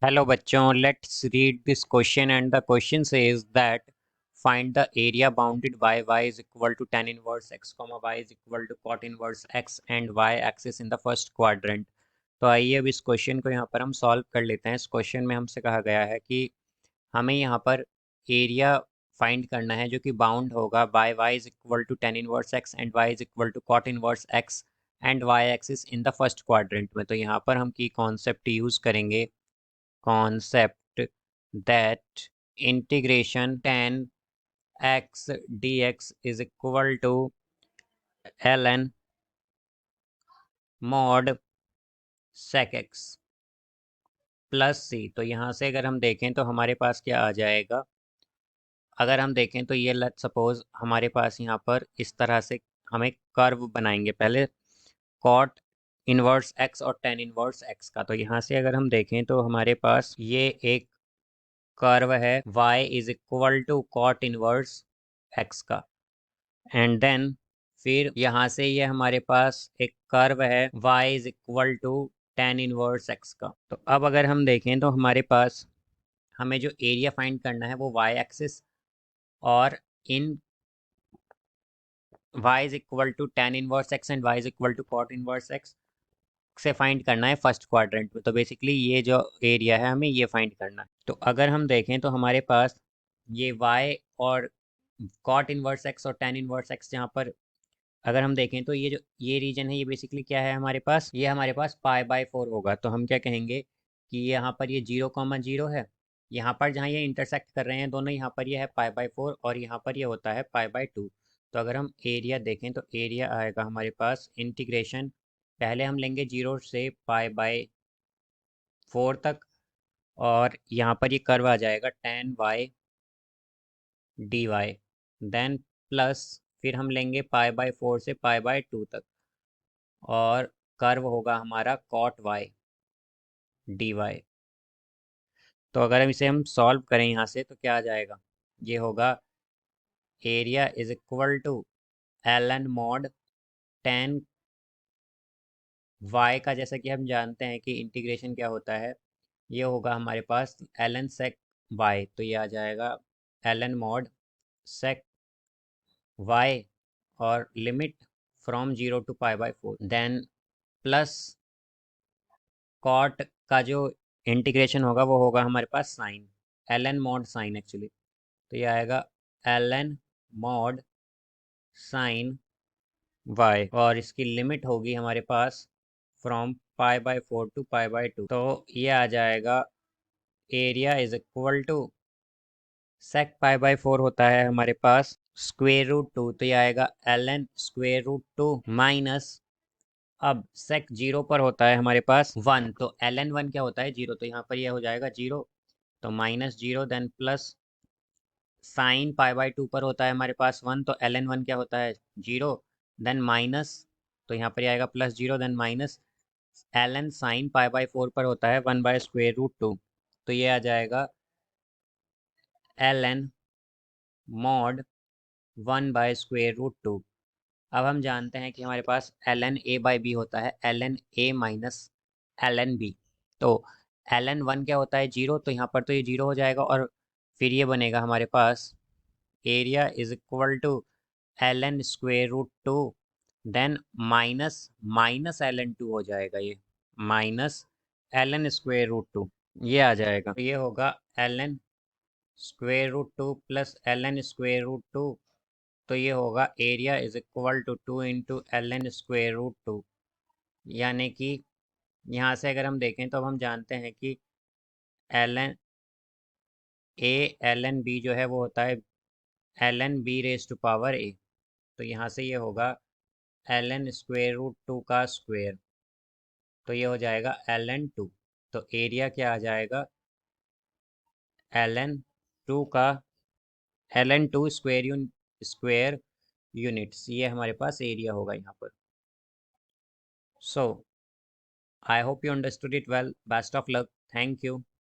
Hello bachon, let's read this question, and the question says that find the area bounded by y is equal to tan inverse x comma y is equal to cot inverse x and y axis in the first quadrant। तो आइए अब इस question को यहाँ पर हम solve कर लेते हैं। इस क्वेश्चन में हमसे कहा गया है कि हमें यहाँ पर एरिया फाइंड करना है जो कि बाउंड होगा by y is equal to tan inverse x and y is equal to cot inverse x and y axis in the first quadrant में। तो यहाँ पर हम की कॉन्सेप्ट यूज़ करेंगे, concept that integration tan x dx is equal to ln mod sec x plus C. तो यहाँ से अगर हम देखें तो हमारे पास क्या आ जाएगा, अगर हम देखें तो ये लेट सपोज हमारे पास यहाँ पर इस तरह से हमें कर्व बनाएंगे, पहले कॉट इनवर्स एक्स और टेन इनवर्स एक्स का। तो यहाँ से अगर हम देखें तो हमारे पास ये एक कर्व है y is equal to cot inverse x का, एंड देन फिर यहाँ से ये हमारे पास एक कर्व है y is equal to tan inverse x का। तो अब अगर हम देखें तो हमारे पास हमें जो एरिया फाइंड करना है वो y एक्सिस और इन y is equal to tan inverse x and y is equal to cot inverse x से फाइंड करना है फर्स्ट क्वाड्रेंट में। तो बेसिकली ये जो एरिया है हमें ये फाइंड करना है। तो अगर हम देखें तो हमारे पास ये y और कॉट इनवर्स x और tan इनवर्स x यहाँ पर अगर हम देखें तो ये जो ये रीजन है ये बेसिकली क्या है हमारे पास, ये हमारे पास π/4 होगा। तो हम क्या कहेंगे कि यहाँ पर ये 0,0 है, यहाँ पर जहाँ ये इंटरसेक्ट कर रहे हैं दोनों, यहाँ पर ये है π/4 और यहाँ पर ये होता है π/2। तो अगर हम एरिया देखें तो एरिया आएगा हमारे पास इंटीग्रेशन, पहले हम लेंगे 0 से π/4 तक और यहाँ पर ये कर्व आ जाएगा tan y dy, then plus फिर हम लेंगे π/4 से π/2 तक और कर्व होगा हमारा cot y dy। तो अगर हम इसे सॉल्व करें यहाँ से तो क्या आ जाएगा, ये होगा area is equal to ln mod tan y का, जैसा कि हम जानते हैं कि इंटीग्रेशन क्या होता है, ये होगा हमारे पास ln sec y। तो ये आ जाएगा ln mod sec y और limit from 0 to π/4, then plus cot का जो इंटीग्रेशन होगा वो होगा हमारे पास sine, ln mod sine actually. तो ये आएगा ln mod साइन y और इसकी लिमिट होगी हमारे पास फ्रॉम π/4 टू π/2। तो ये आ जाएगा एरिया इज इक्वल टू सेक π/4 होता है हमारे पास √2। तो ये आएगा ln √2 माइनस, अब सेक 0 पर होता है हमारे पास 1, तो ln 1 क्या होता है 0, तो यहाँ पर यह हो जाएगा 0, तो -0 देन प्लस साइन π/2 पर होता है हमारे पास 1, तो ln 1 क्या होता है 0, देन माइनस, तो यहाँ पर आएगा +0 देन माइनस ln साइन π/4 पर होता है 1/√2। तो ये आ जाएगा ln mod 1/√2। अब हम जानते हैं कि हमारे पास ln a/b होता है ln a minus ln b। तो ln 1 क्या होता है 0, तो यहाँ पर तो ये 0 हो जाएगा और फिर ये बनेगा हमारे पास area is equal to ln √2 then minus minus ln 2 हो जाएगा, ये माइनस ln √2 ये आ जाएगा। तो ये होगा ln √2 प्लस ln √2। तो ये होगा area is equal to 2 into ln √2, यानी कि यहाँ से अगर हम देखें तो अब हम जानते हैं कि ln a ln b जो है वो होता है ln b⁻a। तो यहाँ से ये होगा ln √2 का स्क्वायर, तो ये हो जाएगा ln 2। तो एरिया क्या आ जाएगा ln 2 का ln 2 स्क्वायर यूनिट्स, ये हमारे पास एरिया होगा यहाँ पर। So I hope you understood it well, best of luck, thank you.